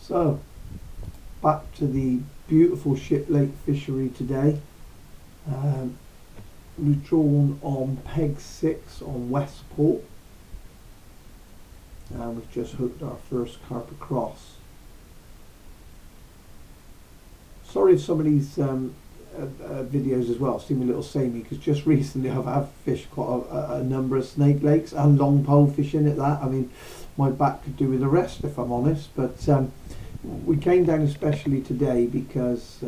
So, back to the beautiful Shiplate fishery today. We've drawn on peg 6 on Westport, and we've just hooked our first carp across. Sorry if some of these videos as well seem a little samey, because just recently I've fished quite a number of snake lakes and long pole fishing at that. I mean, my back could do with the rest if I'm honest, but we came down especially today because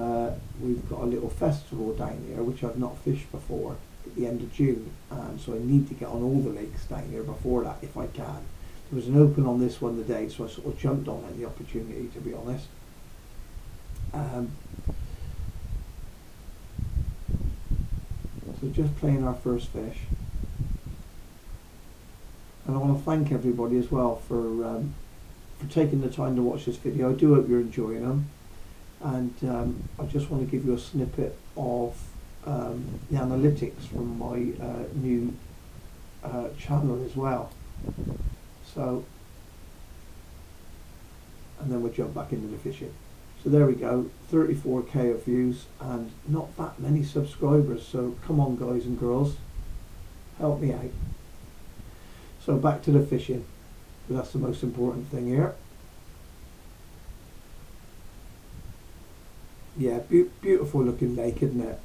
we've got a little festival down here which I've not fished before at the end of June, so I need to get on all the lakes down here before that if I can. There was an open on this one today, so I sort of jumped on at the opportunity, to be honest. So just playing our first fish, and I want to thank everybody as well for taking the time to watch this video. I do hope you're enjoying them, and I just want to give you a snippet of the analytics from my new channel as well. So, and then we'll jump back into the fishing. So there we go, 34k of views and not that many subscribers, so come on guys and girls, help me out. So back to the fishing, that's the most important thing here. Yeah, beautiful looking lake, isn't it?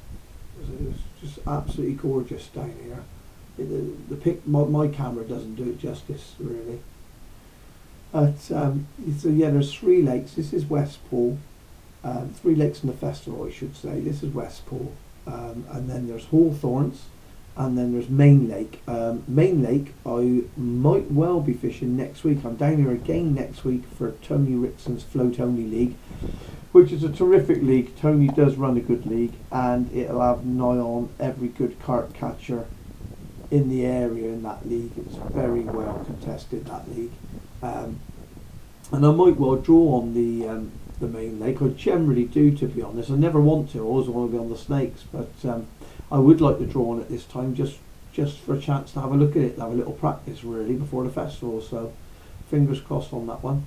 It's just absolutely gorgeous down here. My camera doesn't do it justice really. But so yeah, there's 3 lakes. This is Westport. 3 lakes in the festival, I should say. This is Westport, and then there's Hawthorns, and then there's Main Lake. Main Lake I might well be fishing next week. I'm down here again next week for Tony Rixon's Flow Tony League, which is a terrific league. Tony does run a good league, and it'll have nigh on every good carp catcher in the area in that league. It's very well contested, that league. And I might well draw on the Main Lake. I generally do, to be honest. I never want to. I always want to be on the snakes, but I would like to draw on it this time, just for a chance to have a look at it, have a little practice really before the festival. So fingers crossed on that one.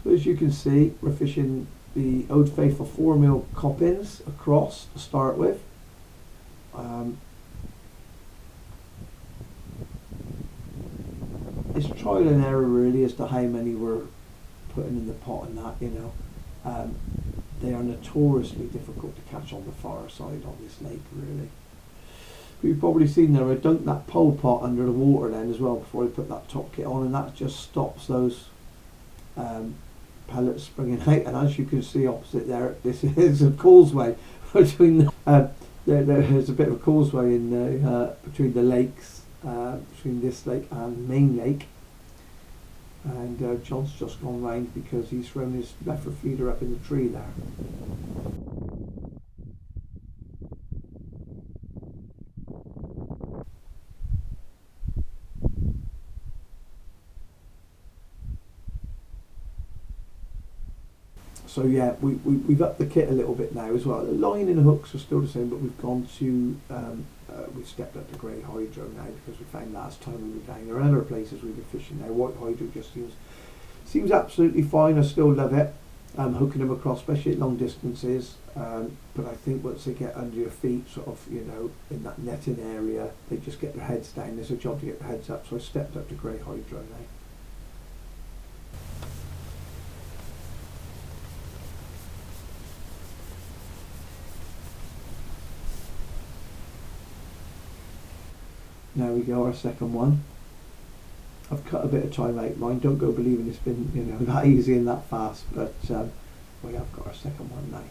So as you can see, we're fishing the Old Faithful 4mm Coppins across to start with. It's trial and error really as to how many we're putting in the pot and that, you know. They are notoriously difficult to catch on the far side on this lake really. But you've probably seen there, I dunked that pole pot under the water then as well before I put that top kit on, and that just stops those pellets springing out. And as you can see opposite there, this is a causeway between there's a bit of a causeway in between the lakes, between this lake and Main Lake. And John's just gone round because he's thrown his leopard feeder up in the tree there. So yeah, we've upped the kit a little bit now as well. The line and hooks are still the same, but we've gone to we've stepped up to grey hydro now because we found last time we were down there and other places we've been fishing now, white hydro just seems absolutely fine. I still love it. Hooking them across, especially at long distances. But I think once they get under your feet, sort of, you know, in that netting area, they just get their heads down. There's a job to get their heads up. So I stepped up to grey hydro now. There we go, our second one. I've cut a bit of time out, mine. Don't go believing it's been, you know, that easy and that fast, but we have got our second one now.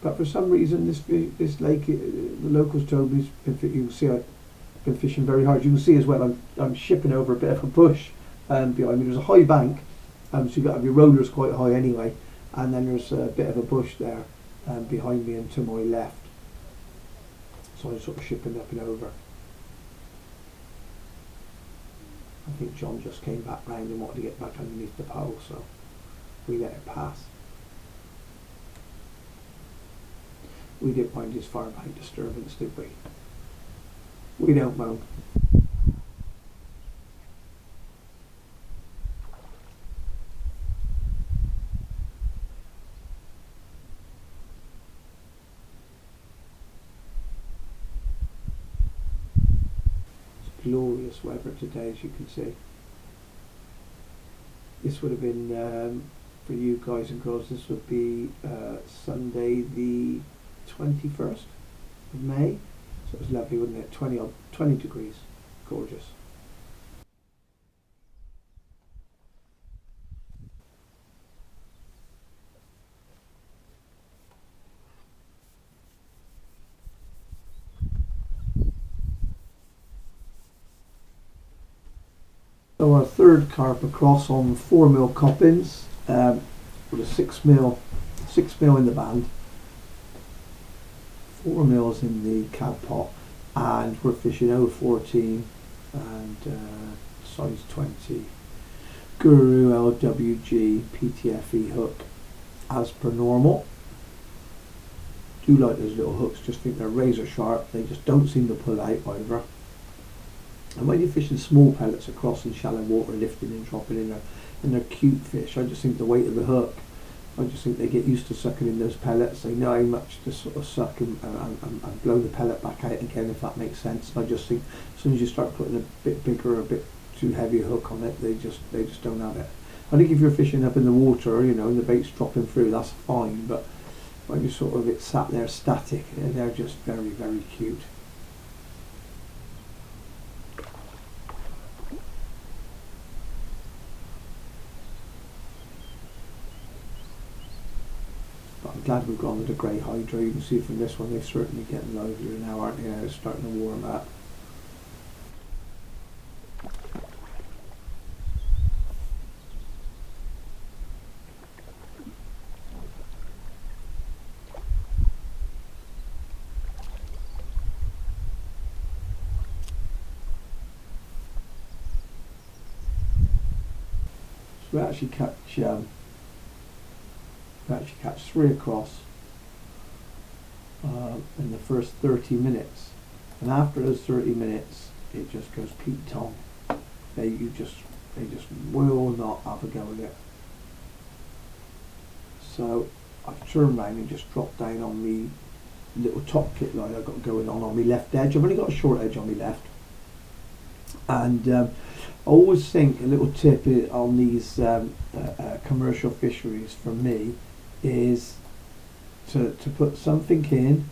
But for some reason, this lake, the locals told me, you can see I've been fishing very hard. You can see as well, I'm shipping over a bit of a bush behind me. There's a high bank, so you've got to have your rollers quite high anyway, and then there's a bit of a bush there behind me and to my left. So I'm sort of shipping up and over. I think John just came back round and wanted to get back underneath the pole, so we let it pass. We didn't mind his far bank disturbance, did we? We don't moan. glorious weather today, as you can see. This would have been, for you guys and girls, this would be Sunday the 21st of May. So it was lovely, wasn't it? 20 degrees. Gorgeous. So our third carp across on 4mm coppins, with a 6mm in the band, 4mm in the cab pot, and we're fishing 014 and size 20 Guru LWG PTFE hook as per normal. Do like those little hooks, just think they're razor sharp, they just don't seem to pull out either. And when you're fishing small pellets across in shallow water, lifting and dropping in their cute fish, I just think the weight of the hook, I just think they get used to sucking in those pellets. They know how much to sort of suck and blow the pellet back out again, if that makes sense. And I just think as soon as you start putting a bit bigger, a bit too heavy a hook on it, they just don't have it. I think if you're fishing up in the water, you know, and the bait's dropping through, that's fine. But when you sort of it's sat there static, they're just very, very cute. I'm glad we've gone with the grey hydro. You can see from this one they're certainly getting livelier now, aren't they? It's starting to warm up. So we actually catch 3 across in the first 30 minutes, and after those 30 minutes it just goes Pete Tom. They just will not have a go at it. So I've turned around and just dropped down on me little top kit line I've got going on my left edge. I've only got a short edge on my left, and I always think a little tip on these commercial fisheries from me is to put something in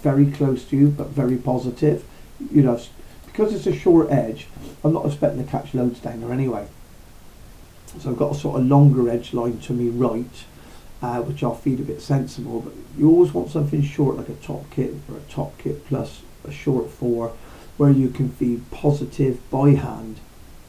very close to you but very positive, you know, because it's a short edge. I'm not expecting to catch loads down there anyway, so I've got a sort of longer edge line to me right, which I'll feed a bit sensible. But you always want something short, like a top kit or a top kit plus a short 4, where you can feed positive by hand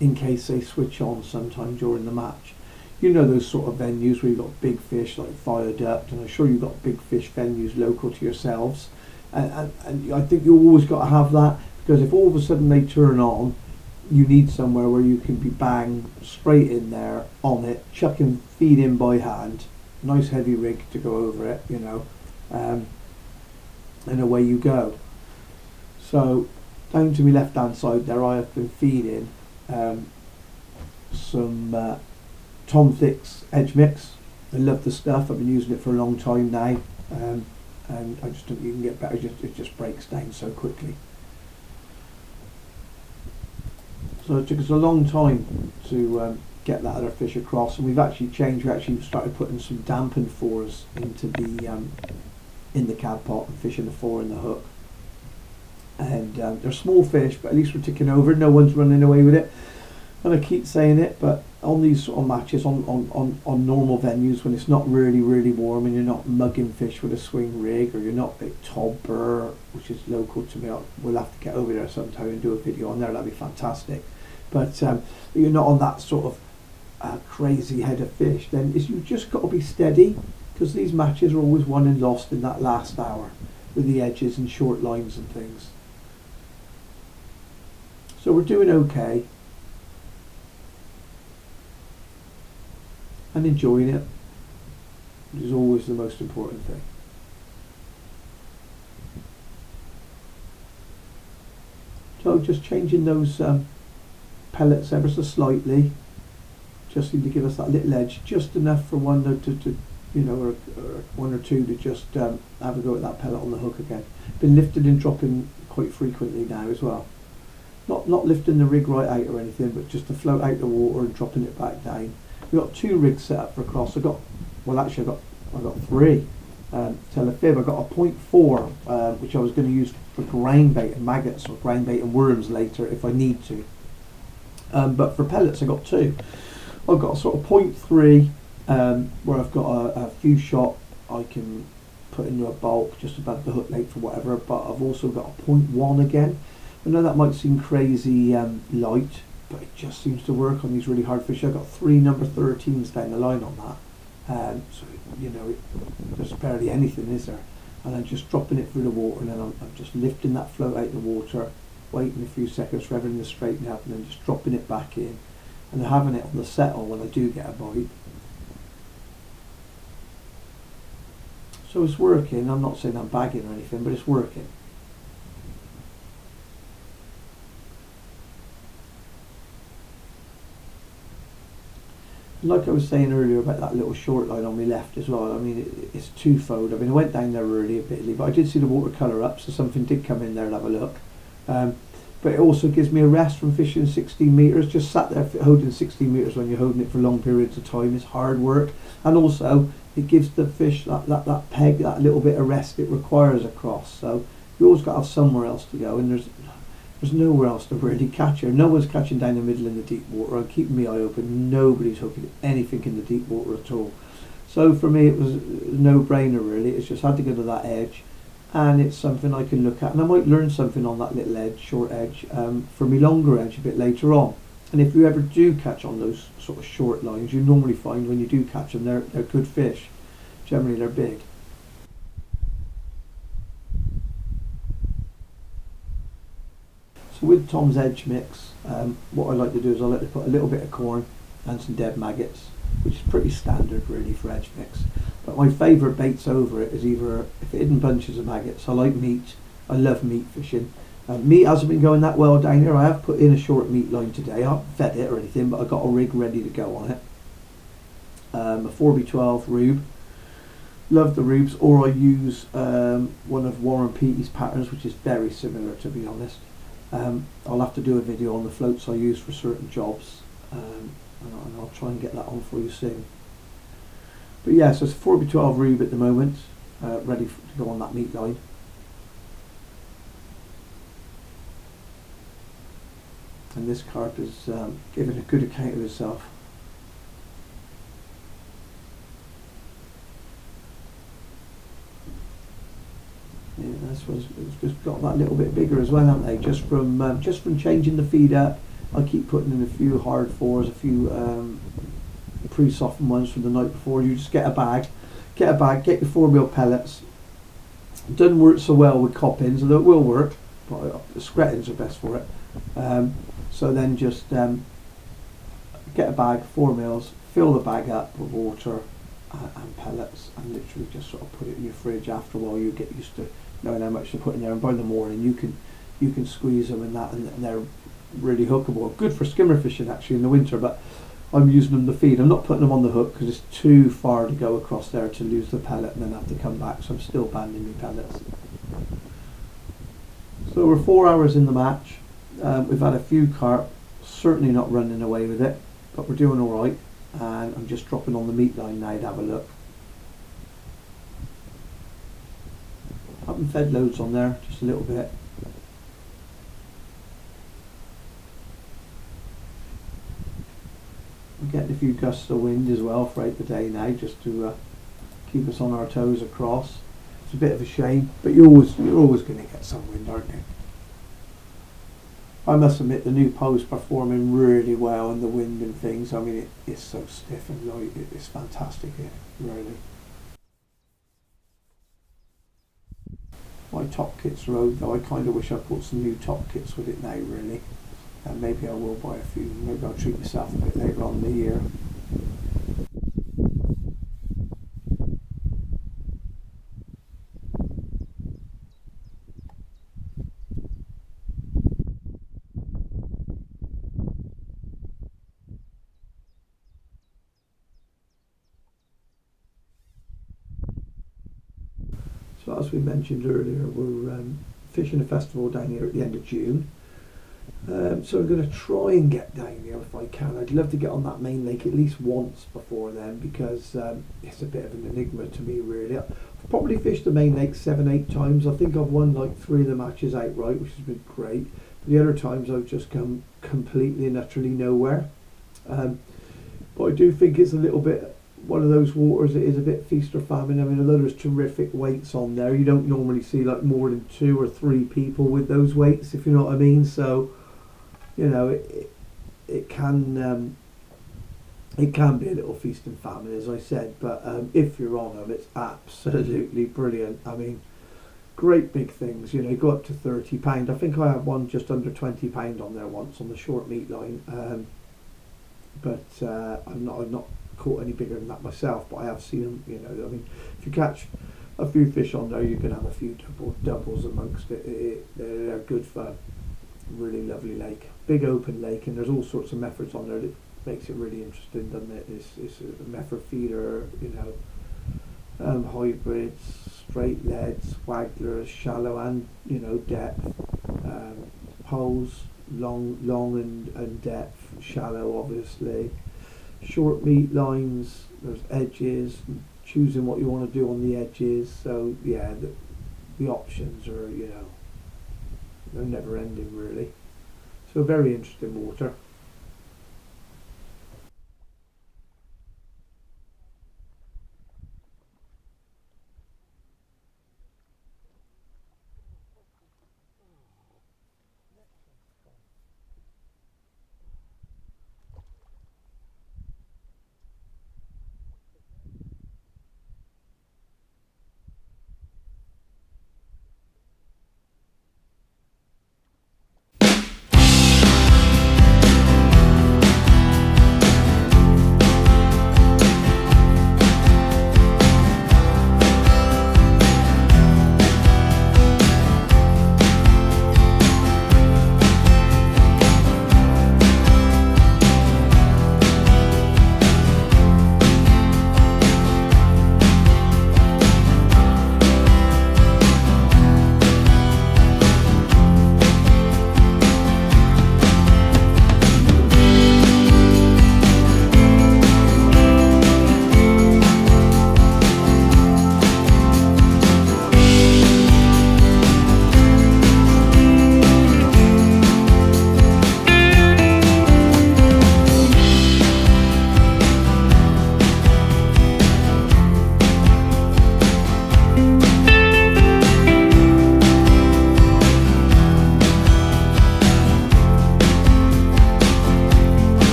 in case they switch on sometime during the match. You know those sort of venues where you've got big fish like Viaduct, and I'm sure you've got big fish venues local to yourselves, and I think you always got to have that, because if all of a sudden they turn on, you need somewhere where you can be bang straight in there on it, chucking feed in by hand, nice heavy rig to go over it, you know, and away you go. So down to my left hand side there, I have been feeding some Tom Thick's Edge Mix. I love the stuff. I've been using it for a long time now, and I just think you can get better. It just breaks down so quickly. So it took us a long time to get that other fish across, and we've actually changed. We actually started putting some dampened 4s into the in the cab pot and fishing the 4 in the hook. And they're small fish, but at least we're ticking over. No one's running away with it. And I keep saying it, but on these sort of matches, on normal venues, when it's not really warm and you're not mugging fish with a swing rig, or you're not at Tobber, which is local to me, we'll have to get over there sometime and do a video on there. That'd be fantastic. But you're not on that sort of crazy head of fish, then you've just got to be steady, because these matches are always won and lost in that last hour with the edges and short lines and things. So we're doing okay and enjoying it, which is always the most important thing. So just changing those pellets ever so slightly, just need to give us that little edge, just enough for one to you know, or one or two to just have a go at that pellet on the hook again. Been lifting and dropping quite frequently now as well. Not lifting the rig right out or anything, but just to float out the water and dropping it back down. We've got 2 rigs set up for cross. I got three. Tell a fib, I got a .4, which I was going to use for ground bait and maggots or ground bait and worms later if I need to. But for pellets, I got 2. I've got a sort of .3 where I've got a few shot I can put into a bulk just above the hook length or whatever. But I've also got a .1 again. I know that might seem crazy light, but it just seems to work on these really hard fish. I've got 3 number 13s down the line on that. So, there's barely anything, is there? And I'm just dropping it through the water, and then I'm just lifting that float out of the water, waiting a few seconds for everything to straighten up, and then just dropping it back in, and having it on the settle when I do get a bite. So it's working. I'm not saying I'm bagging or anything, but it's working. Like I was saying earlier about that little short line on my left as well, I mean it's twofold. I mean I went down there early a bit, but I did see the watercolour up, so something did come in there and have a look. But it also gives me a rest from fishing 16 metres. Just sat there holding 16 metres when you're holding it for long periods of time is hard work, and also it gives the fish that peg, that little bit of rest it requires across. So you always got to have somewhere else to go, and there's nowhere else to really catch her. No one's catching down the middle in the deep water. I'm keeping my eye open. Nobody's hooking anything in the deep water at all. So for me it was a no-brainer really. It's just had to go to that edge, and it's something I can look at, and I might learn something on that little edge, short edge, for me longer edge a bit later on. And if you ever do catch on those sort of short lines, you normally find when you do catch them, they're good fish. Generally they're big. So with Tom's edge mix, what I like to do is I like to put a little bit of corn and some dead maggots, which is pretty standard really for edge mix. But my favourite baits over it is either if it isn't bunches of maggots. I like meat. I love meat fishing. Meat hasn't been going that well down here. I have put in a short meat line today. I haven't fed it or anything, but I got a rig ready to go on it. A 4B12 rube. Love the rubes, or I use one of Warren Peaty's patterns, which is very similar to be honest. I'll have to do a video on the floats I use for certain jobs, and I'll try and get that on for you soon. But yeah, so it's a 4B12 rube at the moment, ready to go on that meat line. And this carp is giving a good account of itself. Yeah, this one's just got that little bit bigger as well, haven't they? Just from changing the feed up, I keep putting in a few hard fours, a few pre-softened ones from the night before. You just get a bag, get your 4mm pellets. It doesn't work so well with coppins, although it will work, but the screttings are best for it. So then just get a bag, 4mm, fill the bag up with water and pellets, and literally just sort of put it in your fridge. After a while you get used to knowing how much to put in there, and by the morning you can squeeze them in that, and they're really hookable. Good for skimmer fishing actually in the winter, but I'm using them to feed. I'm not putting them on the hook because it's too far to go across there to lose the pellet and then have to come back, so I'm still banding my pellets. So we're 4 hours in the match. We've had a few carp, certainly not running away with it, but we're doing alright, and I'm just dropping on the meat line now to have a look. Haven't fed loads on there, just a little bit. We're getting a few gusts of wind as well throughout the day now, just to keep us on our toes across. It's a bit of a shame, but you're always going to get some wind, aren't you? I must admit the new post performing really well in the wind and things. I mean it's so stiff and light, it's fantastic here, really. My top kits are out though. I kind of wish I bought some new top kits with it now really, and maybe I will buy a few. Maybe I'll treat myself a bit later on in the year. So as we mentioned earlier, we're fishing a festival down here at the end of June. So I'm going to try and get down there if I can. I'd love to get on that main lake at least once before then, because it's a bit of an enigma to me, really. I've probably fished the main lake 7-8 times. I think I've won like 3 of the matches outright, which has been great. But the other times I've just come completely and utterly nowhere. But I do think it's a little bit one of those waters that is a bit feast or famine. I mean, although there's terrific weights on there, you don't normally see like more than 2 or 3 people with those weights, if you know what I mean. So, you know, it can be a little feast and famine, as I said. But if you're on them, it's absolutely brilliant. I mean, great big things. You know, you go up to £30. I think I had one just under £20 on there once on the short meat line. But I've not caught any bigger than that myself, but I have seen them. You know, I mean, if you catch a few fish on there, you can have a few doubles amongst it. They're good fun. Really lovely lake, big open lake, and there's all sorts of methods on there that makes it really interesting, doesn't it? It's a method feeder, you know, hybrids, straight leads, wagglers, shallow and, you know, depth, poles, long and depth, shallow obviously, short meat lines, there's edges, choosing what you want to do on the edges. So yeah, the options are, you know, they're never ending really. So very interesting water.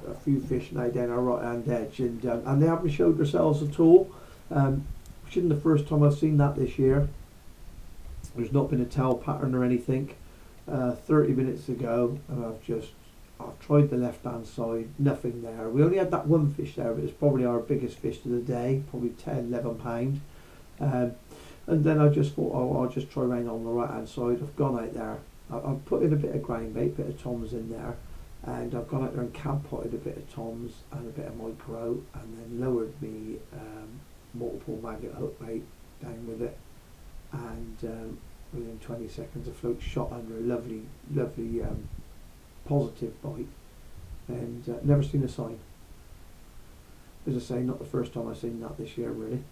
A few fish now down our right hand edge, and they haven't showed themselves at all, which isn't the first time I've seen that this year. There's not been a tail pattern or anything. 30 minutes ago, and I've tried the left hand side, nothing there. We only had that one fish there, but it's probably our biggest fish of the day, probably 10-11 pound. And then I just thought, oh, I'll just try around on the right hand side. I've gone out there, I've put in a bit of ground bait, bit of toms in there, and I've gone out there and cab potted a bit of toms and a bit of micro, and then lowered me multiple maggot hook bait down with it, and within 20 seconds the float shot under a lovely positive bite, and never seen a sign. As I say, not the first time I've seen that this year really.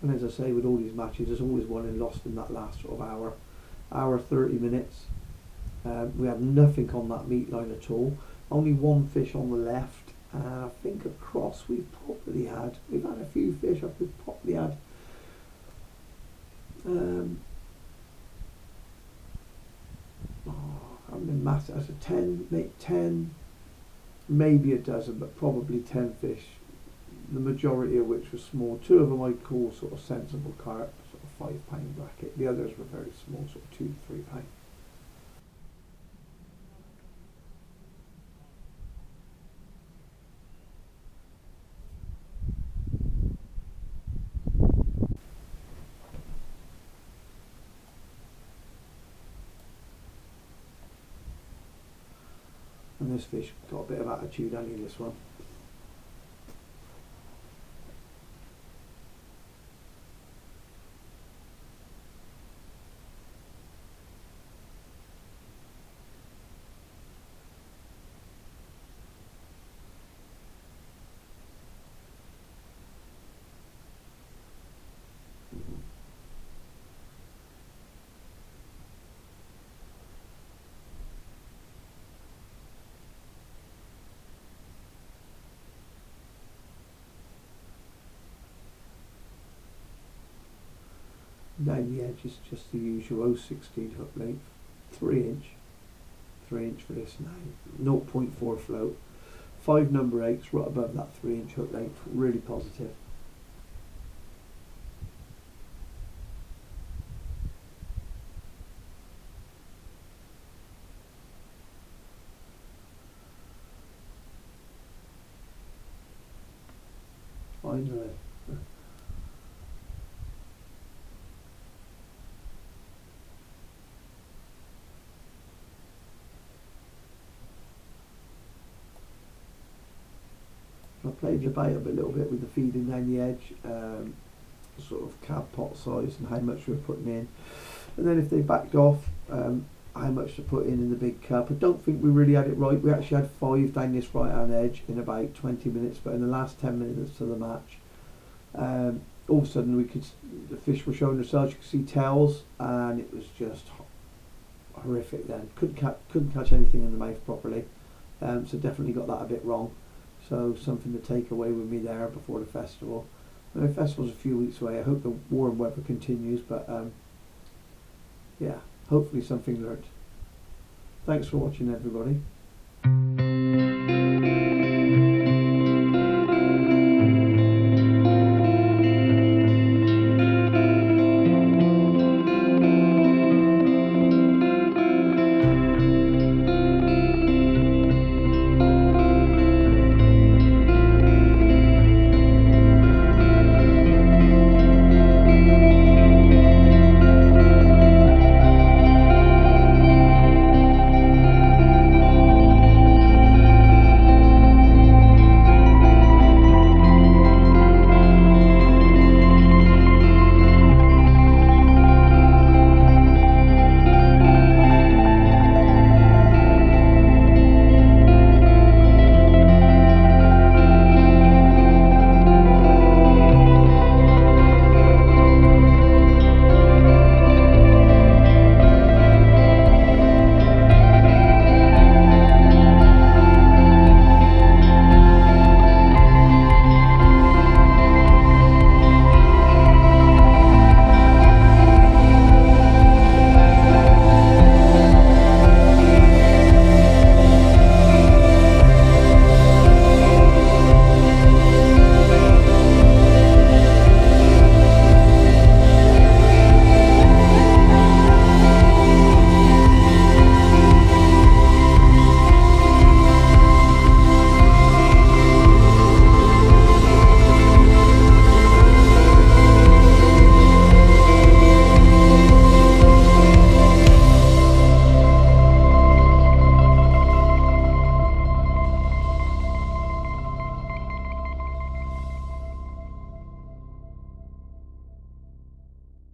And as I say, with all these matches, there's always one and lost in that last sort of hour 30 minutes. We had nothing on that meat line at all. Only one fish on the left. I think across we've had a few fish up. We've probably had I haven't been massive. As a 10, maybe a dozen, but probably 10 fish. The majority of which were small. 2 of them I'd call sort of sensible carp, sort of £5 bracket. The others were very small, sort of £2 to £3. And this fish got a bit of attitude, only this one. Down the edge is just the usual 016 hook length, 3 inch for this now, 0.4 float, 5 number 8s right above that 3 inch hook length, really positive. Finally. I played about a little bit with the feeding down the edge, sort of cab pot size and how much we were putting in, and then if they backed off, how much to put in the big cup. I don't think we really had it right. We actually had 5 down this right hand edge in about 20 minutes, but in the last 10 minutes of the match, all of a sudden the fish were showing themselves. You could see tails, and it was just horrific then. Couldn't catch anything in the mouth properly, so definitely got that a bit wrong. So something to take away with me there before the festival. The festival's a few weeks away. I hope the warm weather continues, but yeah, hopefully something learnt. Thanks for watching, everybody.